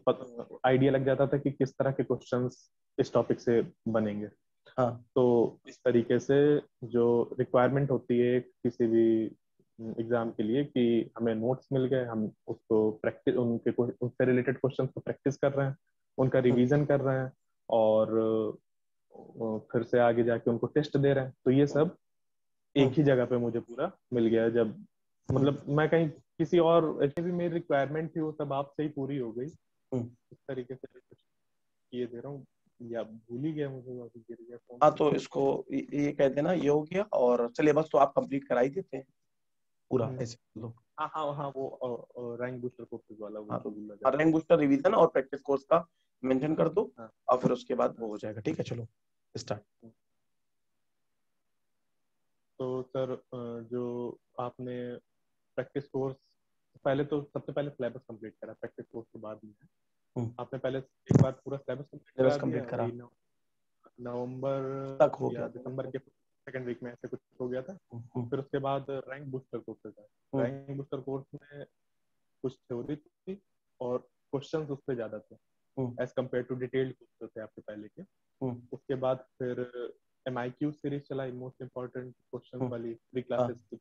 आइडिया लग जाता था कि किस तरह के क्वेश्चंस इस टॉपिक से बनेंगे। हाँ। तो इस तरीके से जो रिक्वायरमेंट होती है किसी भी एग्जाम के लिए, कि हमें नोट्स मिल गए, हम उसको प्रैक्टिस, उनसे रिलेटेड क्वेश्चंस को प्रैक्टिस कर रहे हैं, उनका हम्म रिवीजन कर रहे हैं, और फिर से आगे जाके उनको टेस्ट दे रहे हैं, तो ये हम्म सब एक हम्म ही जगह पे मुझे पूरा मिल गया। जब हम्म मतलब मैं कहीं किसी और ऐसे भी मेरी रिक्वायरमेंट थी, वो सब आपसे ही पूरी हो गई। हम्म। इस तरीके से कुछ किए दे रहा हूँ, या भूल ही गया, मुझे अभी गिर गया फोन हाँ से। तो इसको ये कह देना, ये हो गया, और सिलेबस तो आप कंप्लीट करा ही देते हैं पूरा, हम्म। ऐसे बोल दो। हाँ हाँ हाँ, वो रैंक बूस्टर कोर्सेज वाला, वो हाँ तो तो भूला जा रहा रैंक बूस्टर रिवीजन और प्रैक्टिस कोर्स का मेंशन कर दो, था। हाँ और फिर उसके बाद वो हाँ। हो जाएगा। ठीक है चलो स्टार्ट। तो सर, जो आपने प्रैक्टिस कोर्स, पहले तो सबसे पहले सिलेबस कंप्लीट करा, प्रैक्टिस कोर्स के बाद में आपने पहले एक बार पूरा सिलेबस कंप्लीट सिलेबस करा कंप्लीट दिया, करा वही नवंबर तक हो गया या था दिसंबर लगभग। के सेकंड वीक में ऐसे कुछ हो गया था। हम्म फिर उसके बाद रैंक बूस्टर कोर्स था। हम्म रैंक बूस्टर कोर्स में कुछ थ्योरी थी, और क्वेश्चंस उस पे ज्यादा थे hmm as compared to detailed course थे आपके पहले के। हम्म उसके बाद फिर MIQ सीरीज चलाई, मोस्ट इंपॉर्टेंट क्वेश्चन हम्म। वाली फ्री हाँ। क्लासेस थी।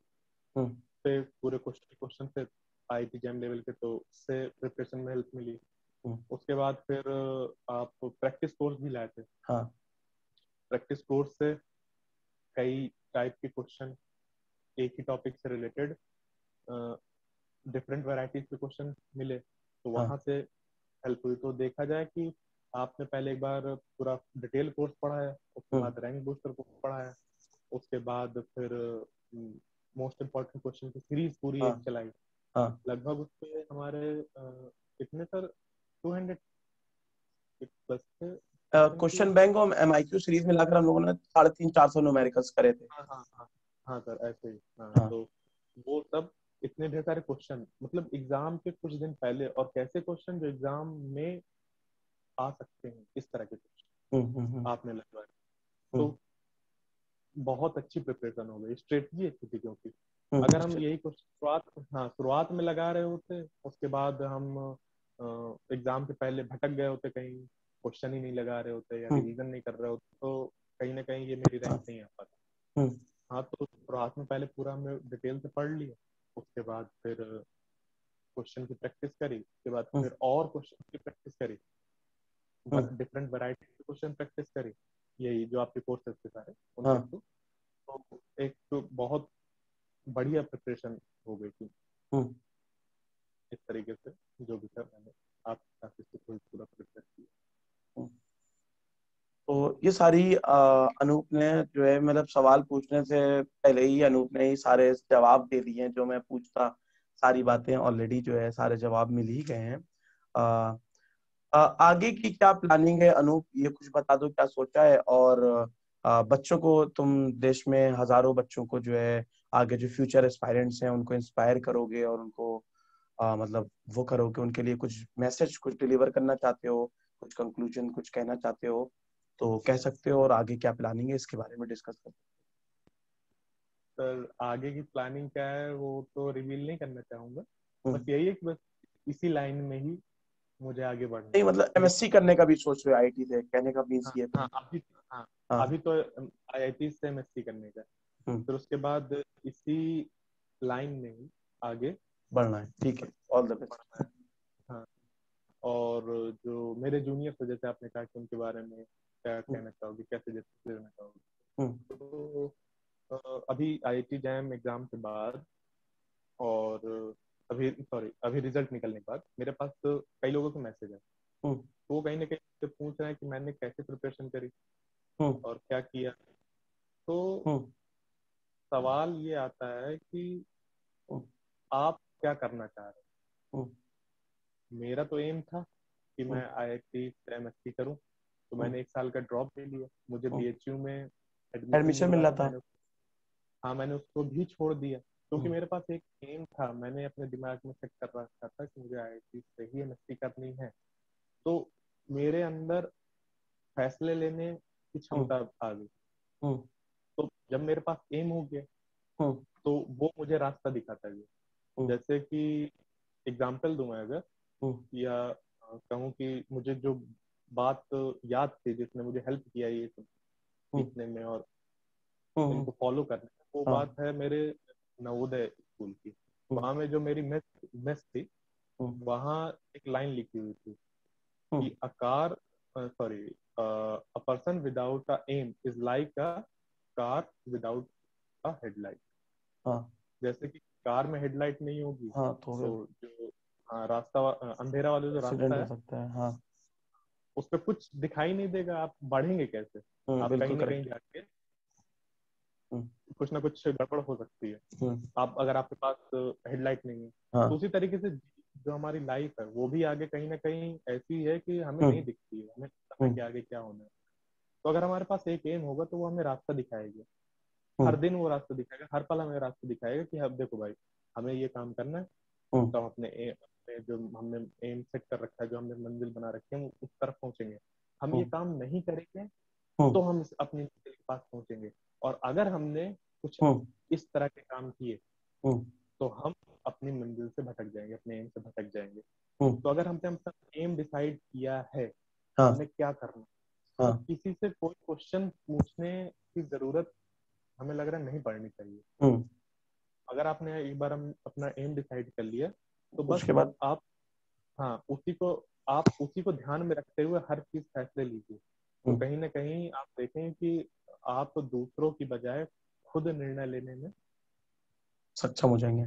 हम्म पे पूरे क्वेश्चन थे IIT जैम लेवल के, तो उससे प्रिपरेशन में हेल्प मिली। हम्म। उसके बाद फिर आप प्रैक्टिस कोर्स भी लाए थे। हाँ। प्रैक्टिस कोर्स से कई टाइप के क्वेश्चन एक ही टॉपिक से रिलेटेड, डिफरेंट वैरायटीज के क्वेश्चन मिले, तो हाँ। वहां से हेल्प हुई। तो देखा जाए कि आपने पहले एक बार पूरा डिटेल कोर्स पढ़ा है, उसके हम्म। बाद रैंक बूस्टर कोर्स पढ़ा है, उसके बाद फिर मोस्ट इम्पोर्टेंट क्वेश्चन की सीरीज पूरी हाँ। एक चलाई। हाँ। लगभग उसपे हमारे कितने सर, 200 प्लस थे क्वेश्चन की। क्वेश्चन बैंक और एमआईक्यू सीरीज मिलाकर हम लोगों ने 350-400 न्यूमेरिकल्स करे थे। हाँ हाँ हाँ। हाँ सर, ऐसे ही, हाँ, हाँ। तो वो सब इतने ढेर सारे क्वेश्चन, मतलब एग्जाम के कुछ दिन पहले, और कैसे क्वेश्चन जो एग्जाम में आ सकते हैं, इस तरह के क्वेश्चन आपने लगवाए। तो बहुत अच्छी प्रिपरेशन हो गई, स्ट्रेटजी अच्छी थी। क्योंकि अगर हम यही कुछ शुरुआत में लगा रहे होते, उसके बाद हम एग्जाम के पहले भटक गए होते, कहीं क्वेश्चन ही नहीं लगा रहे होते या रिवीजन नहीं कर रहे होते, तो कहीं ना कहीं ये मेरी रैंक नहीं आ पाती। हाँ, तो शुरुआत में पहले पूरा हमने डिटेल से पढ़ लिया, उसके बाद फिर क्वेश्चन की प्रैक्टिस करी, उसके बाद फिर और क्वेश्चन की प्रैक्टिस करी, डिफरेंट वैरायटी के क्वेश्चन प्रैक्टिस करी, यही जो आपके कोर्सेज के सारे उनके थ्रू। तो एक तो बहुत बढ़िया प्रिपरेशन हो गई थी। इस तरीके से जो भी था मैंने आपके साथ इसको पूरा प्रिपेयर किया। तो ये सारी अनूप ने जो है, मतलब सवाल पूछने से पहले ही अनूप ने ही सारे जवाब दे दिए हैं जो मैं पूछता। सारी बातें ऑलरेडी जो है सारे जवाब मिल ही गए हैं। आगे की क्या प्लानिंग है अनूप, ये कुछ बता दो, क्या सोचा है? और बच्चों को, तुम देश में हजारों बच्चों को जो है आगे जो फ्यूचर एस्पायरेंट्स हैं उनको इंस्पायर करोगे और उनको मतलब वो करोगे, उनके लिए कुछ मैसेज कुछ डिलीवर करना चाहते हो, कुछ कंक्लूजन कुछ कहना चाहते हो तो कह सकते हो। और आगे क्या प्लानिंग है इसके बारे में डिस्कस करते हैं। सर आगे की प्लानिंग क्या है वो तो रिवील नहीं करना चाहूंगा, हम्म। बस यही है कि बस इसी लाइन में ही मुझे आगे बढ़ना नहीं, है। मतलब मुझे एमएससी करने का भी सोच रहे हो आईटी से, कहने का मीन्स हाँ ये था। हाँ अभी हाँ हाँ। अभी तो आईआईटी से एमएससी करने का, हम्म। फिर उसके बाद इसी लाइन में ही आगे बढ़ना है, ठीक है, ऑल द बेस्ट। बढ़ना है। हाँ, और जो मेरे जूनियर्स हो, जैसे आपने कहा कि उनके बारे में क्या कहना चाहोगे, क्या सजेस्ट देना चाहोगे, हम्म। तो अभी आईआईटी जैम एग्जाम के बाद और अभी रिजल्ट निकलने के बाद मेरे पास कई लोगों के मैसेज है। हम्म। वो कहीं ना कहीं से पूछ रहे हैं कि मैंने कैसे प्रिपरेशन करी हम्म। और क्या किया। तो हम्म। सवाल ये आता है कि हम्म। आप क्या करना चाह रहे हम्म। हैं। मेरा तो एम था कि मैं आईआईटी से एमएससी करूं, तो मैंने एक साल का ड्रॉप ले लिया। मुझे बीएचयू में एडमिशन एडमिशन मिल मिल रहा रहा था, था। मैंने उसको भी छोड़ दिया, क्योंकि हम्म। मेरे पास एक एम था। मैंने अपने दिमाग में सेट कर रखा था कि मुझे आईआईटी से ही एमएससी करनी है। तो मेरे अंदर फैसले लेने की हम्म। क्षमता आ गई। हम्म। तो जब मेरे पास एम हो गया, हम्म। तो वो मुझे रास्ता दिखाता गया। हम्म। जैसे कि एग्जाम्पल दूं मैं अगर, हम्म। या कहूँ कि मुझे जो बात याद थी जिसने मुझे हेल्प किया ये सब हम्म। सीखने में और हम्म। इनको फॉलो करने में, वो हाँ। बात है मेरे नवोदय स्कूल की। हम्म। वहां में जो मेरी मेस मेस थी, हम्म। वहां एक लाइन लिखी हुई थी हम्म। कि a person without a aim is like a car without a headlight। हाँ। जैसे कि कार में हेडलाइट नहीं होगी, हाँ तो तो फिर जो अंधेरा वाला जो रास्ता एक्सीडेंट हो है, सकता है। हाँ। उस पर कुछ दिखाई नहीं देगा, आप बढ़ेंगे कैसे। आप कहीं बिल्कुल ना कहीं करेक्ट। जाके हम्म। कुछ ना कुछ गड़बड़ हो सकती है, हम्म। आप अगर आपके पास हेडलाइट नहीं है। तो हाँ। उसी तरीके से जो हमारी लाइफ है वो भी आगे कहीं ना कहीं ऐसी है कि हमें नहीं हम्म। दिखती है, हमें पता है हम्म। कि आगे क्या होना है। तो अगर हमारे पास एक एम होगा तो वो हमें रास्ता दिखाएगा। हर हम्म। दिन वो रास्ता दिखाएगा, हर पल हमें रास्ता दिखाएगा कि अब देखो भाई, हमें ये काम करना है। हम्म। तो हम अपने जो हमने एम सेट कर रखा है, जो हमने मंजिल बना रखी है, हम उस तरफ पहुंचेंगे। हम ये हम्म। काम नहीं करेंगे हम्म। तो हम अपनी मंजिल के पास पहुंचेंगे। और अगर हमने कुछ हम्म। इस तरह के काम किए हम्म। तो हम अपनी मंजिल से भटक जाएंगे, अपने एम से भटक जाएंगे। हम्म। तो अगर हमने अपना एम डिसाइड किया है कि हाँ। हमने क्या करना, तो हाँ। किसी से कोई क्वेश्चन पूछने की जरूरत हमें लग रहा है नहीं पड़नी चाहिए। हम्म। अगर आपने एक बार हम अपना एम डिसाइड कर लिया, तो बस उसके बाद आप आप उसी को ध्यान में रखते हुए हर चीज फैसले लीजिए। तो हम्म, कहीं ना कहीं आप देखें कि आप दूसरों की बजाय खुद निर्णय लेने में सक्षम हो जाएंगे।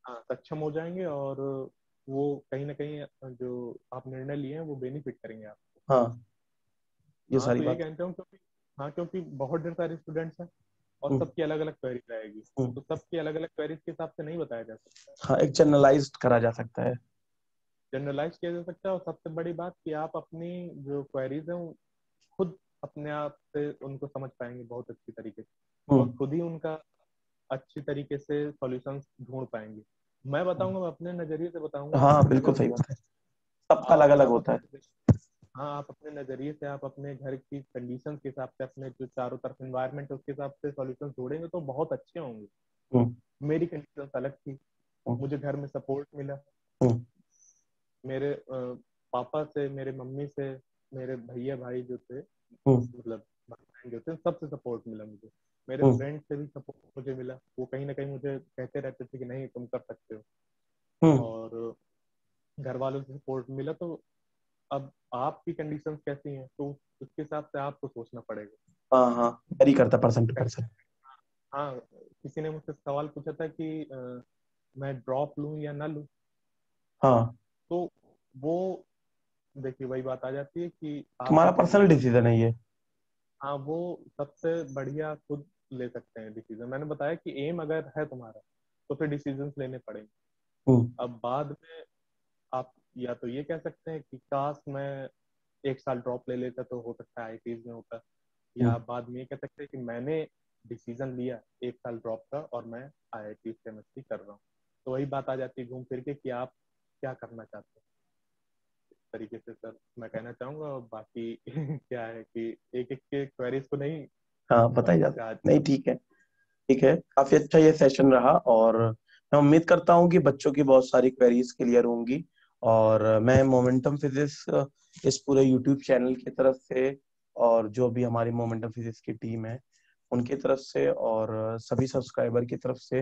सक्षम हो जाएंगे, और वो कहीं ना कहीं जो आप निर्णय लिए हैं वो बेनिफिट करेंगे आप। हाँ, ये हाँ, सारी तो ये बात। कहते हूँ क्योंकि बहुत ढेर सारे स्टूडेंट्स हैं और हम्म। सबकी अलग अलग क्वेरीज रहेगी। हम्म। तो सबकी अलग अलग क्वेरीज के हिसाब से नहीं बताया जा सकता, हाँ, एक जनरलाइज्ड करा जा सकता है। जनरलाइज किया जा सकता है। और सबसे बड़ी बात कि आप अपनी जो क्वेरीज हैं वो खुद अपने आप से उनको समझ पाएंगे बहुत अच्छी तरीके से, और हम्म। खुद ही उनका अच्छी तरीके से सॉल्यूशंस ढूंढ पाएंगे। मैं बताऊंगा, मैं अपने नजरिए से बताऊंगा हाँ, कि बिल्कुल अगर सही बात है। सबका आप अलग अगर अलग आप होता अपने है। हाँ, आप अपने नजरिए से, आप अपने घर की कंडीशन के हिसाब से, अपने जो चारों तरफ एनवायरनमेंट है उसके हिसाब से सॉल्यूशन ढूंढेंगे तो बहुत अच्छे होंगे। हम्म। मेरी कंडीशन अलग थी, हम्म। मुझे घर में सपोर्ट मिला। हम्म। मेरे पापा से, मेरे मम्मी से, मेरे भैया भाई जो थे, हम्म। मतलब भाई बहन जो थे, सबसे सपोर्ट मिला मुझे। मेरे हम्म। फ्रेंड से भी सपोर्ट मुझे मिला। वो कहीं ना कहीं मुझे कहते रहते थे कि नहीं तुम कर सकते हो। हम्म। और घर वालों से सपोर्ट मिला। तो अब आपकी कंडीशंस कैसी हैं तो उसके हिसाब से आपको सोचना पड़ेगा। हाँ हाँ, वैरी करता पर्सन टू पर्सन। हाँ, किसी ने मुझसे सवाल पूछा था कि मैं ड्रॉप लूं या ना लूं। हाँ, तो वो, देखिए वही बात आ जाती है कि आपकी तुम्हारा पर्सनल कंडीशन। डिसीजन है ये। हाँ, वो सबसे बढ़िया खुद ले सकते हैं डिसीजन। मैंने बताया कि एम अगर है तुम्हारा तो फिर डिसीजन लेने पड़ेंगे। हम्म। अब बाद में आप या तो ये कह सकते हैं कि काश मैं एक साल ड्रॉप ले लेता तो हो सकता है आईआईटीज में होता। हम्म। या बाद में ये कह सकते हैं कि मैंने डिसीजन लिया एक साल ड्रॉप का और मैं आईआईटी केमिस्ट्री कर रहा हूँ। तो वही बात आ जाती है घूम फिर के कि आप क्या करना चाहते हैं। इस तरीके से सर मैं कहना चाहूंगा। और बाकी क्या है कि एक एक के क्वेरीज को नहीं हाँ, बताइए समझ जाते। का। नहीं, ठीक है। ठीक है, काफी अच्छा ये सेशन रहा, और मैं उम्मीद करता हूँ कि बच्चों की बहुत सारी क्वेरीज क्लियर होंगी। और मैं मोमेंटम फिजिक्स इस पूरे यूट्यूब चैनल की तरफ से, और जो भी हमारी मोमेंटम फिजिक्स की टीम है उनकी तरफ से, और सभी सब्सक्राइबर की तरफ से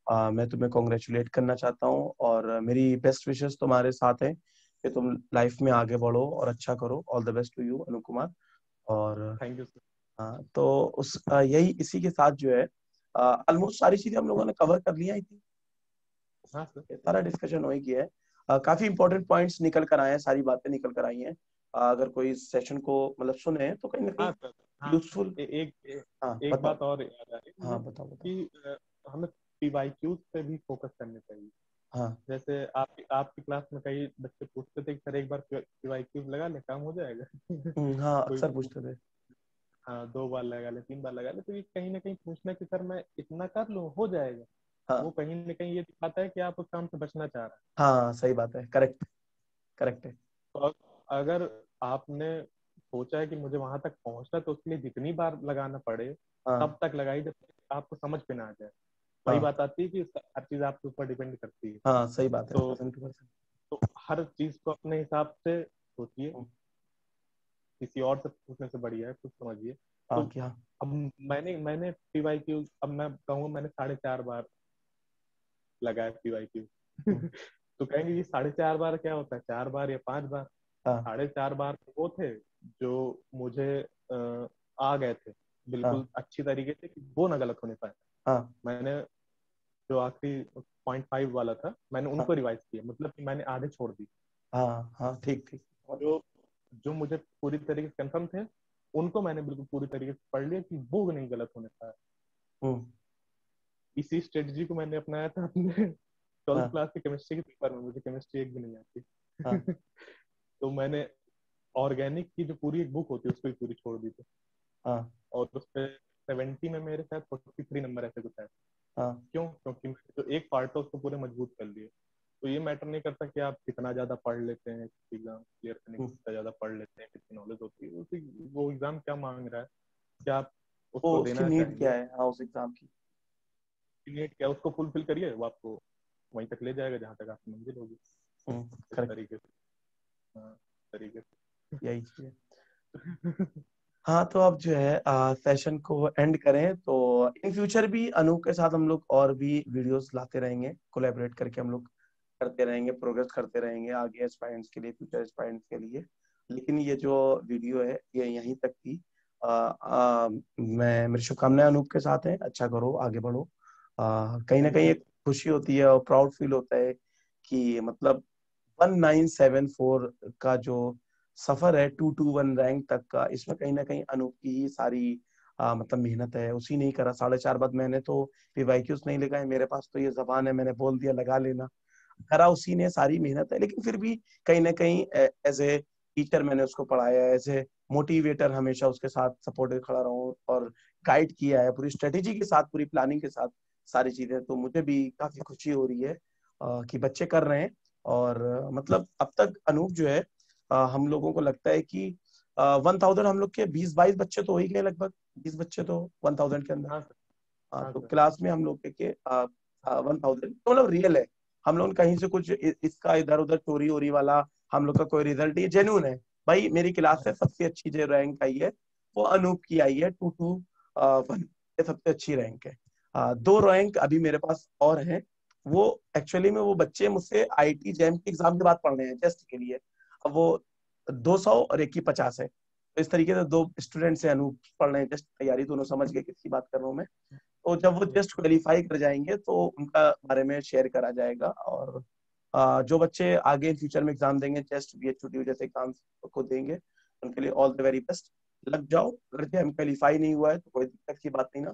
मैं तुम्हें कॉन्ग्रेचुलेट करना चाहता हूँ, और मेरी बेस्ट विशेस तुम्हारे साथ हैं कि तुम लाइफ में आगे बढ़ो और अच्छा करो। All the best to you, Anu Kumar. और थैंक यू सर। हाँ, तो उस यही इसी के साथ जो है ऑलमोस्ट सारी चीजें हम लोगों ने कवर कर लिया। आई थिंक हाँ सर। सारा डिस्कशन हो ही गया है। काफी इंपॉर्टेंट पॉइंट्स निकल कर आए हैं, सारी बातें निकल कर आई हैं। अगर कोई इस सेशन को मतलब सुने तो कहीं ना कहीं हाँ सर। हाँ, यूजफुल। हाँ, एक बताओ। बात और याद आ रही है मुझे हाँ, बताओ बताओ। कि हमें पीवाईक्यूज पे भी फोकस करने चाहिए। हाँ। जैसे आपकी क्लास में कई बच्चे पूछते थे कि सर एक बार पीवाईक्यूज लगा ले काम हो जाएगा। हाँ, कोई अक्सर पूछते थे। हाँ, 2 बार लगा ले, 3 बार लगा ले, तो ये कहीं ना कहीं पूछना कि सर मैं इतना कर लूँ हो जाएगा। वो हाँ कहीं ना कहीं ये दिखाता है कि आप उस काम से बचना चाह रहे हैं। हाँ, सही बात है, करेक्ट। करेक्ट है। तो अगर आपने सोचा है कि मुझे वहां तक पहुंचना है, तो उसके लिए जितनी बार लगाना पड़े हाँ तब तक लगाई जब तक आपको समझ पे ना आ जाए। वही हाँ बात आती है कि हर चीज आपके ऊपर डिपेंड करती है। हाँ, सही बात है, तो पर्सन टू पर्सन। तो हर चीज को अपने हिसाब से सोचिए। किसी और से पूछने से बढ़िया है खुद समझिए। तो हाँ क्या। अब मैंने मैंने पीवाईक्यू, अब मैं कहूँ मैंने 4.5 बार लगाया पीवाईक्यू। हम्म। तो कहेंगे ये 4.5 बार क्या होता है, 4 बार या 5 बार। हाँ 4.5 बार वो थे जो मुझे आ गए थे हाँ बिल्कुल अच्छी तरीके से कि वो ना गलत होने पाए। हाँ मैंने जो आखिरी 0.5 वाला था मैंने हाँ उनको रिवाइज किया, मतलब कि मैंने आधे छोड़ दी। हाँ हाँ, ठीक ठीक। जो जो मुझे पूरी तरीके से कंफर्म थे उनको मैंने बिल्कुल पूरी तरीके से पढ़ लिया कि वो नहीं गलत होने पाया। हम्म। इसी स्ट्रेटजी को मैंने अपनाया था अपने 12th हाँ क्लास के केमिस्ट्री के पेपर में। मुझे केमिस्ट्री एक भी नहीं हाँ आती। तो मैंने ऑर्गेनिक की जो पूरी एक बुक होती है उसको ही पूरी छोड़ दी थी। हाँ और उस पे 70 में मेरे शायद 43 नंबर ऐसे कुछ है। हाँ क्यों? क्योंकि मैंने जो एक पार्ट था उसको पूरे मजबूत कर लिए। तो ये मैटर नहीं करता कि आप कितना ज्यादा पढ़ लेते हैं, एग्जाम क्लियर करने हम्म। की कितना ज्यादा पढ़ लेते हैं, कितनी नॉलेज होती है, वो एग्जाम क्या मांग रहा है, क्या आप वो उसको उसकी देना नीड क्या चाहेंगे। है, हाँ, उस एग्जाम की। नीट क्या उसको फुलफिल करिए, वो आपको वहीं तक ले जाएगा जहाँ तक आपकी मंजिल होगी। इस करेक्ट। तरीके से। हाँ, इस तरीके यही चीज है। से। हाँ, तो अब जो है सेशन को एंड करें, तो इन फ्यूचर भी अनूप के साथ हम लोग और भी वीडियोस लाते रहेंगे, कोलैबोरेट करके हम लोग करते रहेंगे, प्रोग्रेस करते रहेंगे आगे एस्पायरेंट्स के लिए, फ्यूचर एस्पायरेंट्स के लिए। लेकिन ये जो वीडियो है ये यहीं तक थी। मैं मेरी शुभकामनाएं अनूप के साथ हैं, अच्छा करो, आगे बढ़ो। कहीं ना थैंक कहीं यू। एक खुशी होती है और प्राउड फील होता है कि मतलब 1974 का जो सफर है 221 रैंक तक का, इसमें कहीं ना कहीं अनूप की ही सारी मतलब मेहनत है। उसी ने ही करा। 4.5 बाद मैंने तो पीवाईक्यूज नहीं लगाए, मेरे पास तो ये जबान है, मैंने बोल दिया लगा लेना। करा उसी ने, सारी मेहनत है। लेकिन फिर भी कहीं ना कहीं एज ए टीचर मैंने उसको पढ़ाया, एज ए मोटिवेटर हमेशा उसके साथ सपोर्टिव खड़ा रहूं और गाइड किया है पूरी स्ट्रेटेजी के साथ, पूरी प्लानिंग के साथ सारी चीजें। तो मुझे भी काफी खुशी हो रही है कि बच्चे कर रहे हैं। और मतलब अब तक अनूप जो है हम लोगों को लगता है कि 1000 हम लोग के 20-22 बच्चे तो हो ही गए, लगभग 20 बच्चे तो 1000 के अंदर। हाँ सर। हाँ तो सर। क्लास में हम लोग के 1000 तो मतलब रियल है। हम लोग कहीं से कुछ इसका इधर उधर चोरी वोरी वाला हम लोग का कोई रिजल्ट, ये जेन्युइन है भाई। मेरी क्लास से सबसे अच्छी जो रैंक आई है वो अनूप की आई है, 221, ये सबसे अच्छी रैंक है। 2 रैंक अभी मेरे पास और हैं। वो एक्चुअली में वो बच्चे मुझसे आईटी जैम के एग्जाम के बाद पढ़ रहे हैं टेस्ट के लिए। अब वो 200 और एक की 50 है, तो इस तरीके से 2 स्टूडेंट से अनूप पढ़ रहे हैं टेस्ट तैयारी। दोनों समझ गए किसकी बात कर रहा हूँ मैं। तो जब वो टेस्ट क्वेलिफाई कर जाएंगे तो उनका बारे में शेयर करा जाएगा। और जो बच्चे आगे फ्यूचर में एग्जाम देंगे, टेस्ट बीएचयूटी जैसे एग्जाम को देंगे, उनके लिए ऑल द वेरी बेस्ट। लग जाओ। अगर जैम क्वेलिफाई नहीं हुआ है तो कोई दिक्कत की बात नहीं ना।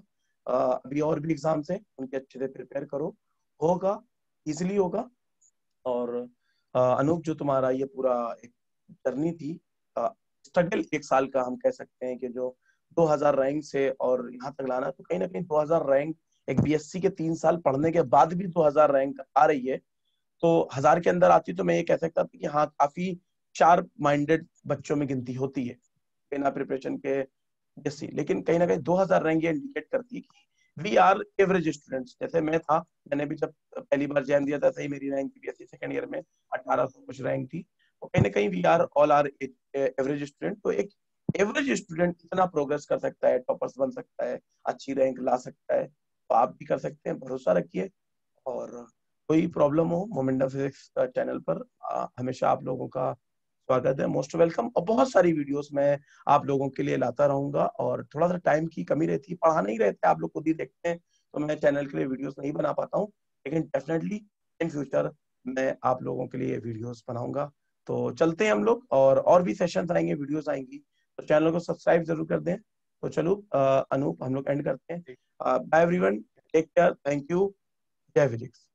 अभी और भी एग्जाम्स हैं, उनके अच्छे से प्रिपेयर करो, होगा, इजिली होगा। और अनूप, जो तुम्हारा ये पूरा एक जर्नी थी, स्ट्रगल 1 साल का हम कह सकते हैं कि जो 2000 रैंक से और यहाँ तक लाना, तो कहीं ना कहीं 2000 रैंक एक बीएससी के 3 साल पढ़ने के बाद भी 2000 रैंक आ रही है। तो 1000 के अंदर आती तो मैं ये कह सकता था कि हाँ, काफी शार्प माइंडेड बच्चों में गिनती होती है बिना प्रिपरेशन के बीएससी। लेकिन कहीं ना कहीं 2000 रैंक ये इंडिकेट करती है कि वी आर एवरेज स्टूडेंट्स। जैसे मैं था, मैंने भी जब पहली बार जैम दिया था, सही मेरी रैंक थी बीएससी सेकंड ईयर में 1800 कुछ रैंक थी। तो कहीं ना कहीं we are all are average student. तो एक एवरेज स्टूडेंट इतना प्रोग्रेस कर सकता है, टॉपर्स बन सकता है, अच्छी रैंक ला सकता है। तो आप भी कर सकते हैं, भरोसा रखिए। और कोई प्रॉब्लम हो मोमेंटम फिजिक्स चैनल पर, हमेशा आप लोगों का स्वागत है, मोस्ट वेलकम। और बहुत सारी वीडियोस मैं आप लोगों के लिए लाता रहूंगा। और थोड़ा सा टाइम की कमी रहती है, पढ़ा नहीं रहते, आप लोग खुद ही देखते हैं, तो मैं चैनल के लिए वीडियोस नहीं बना पाता हूँ। लेकिन डेफिनेटली इन फ्यूचर मैं आप लोगों के लिए वीडियोस बनाऊंगा। तो चलते हैं हम लोग, और भी सेशंस आएंगे, वीडियोस आएंगी, तो चैनल को सब्सक्राइब जरूर कर दें। तो चलो अनूप, हम लोग एंड करते हैं। Bye everyone, take care, thank you, जय फिजिक्स।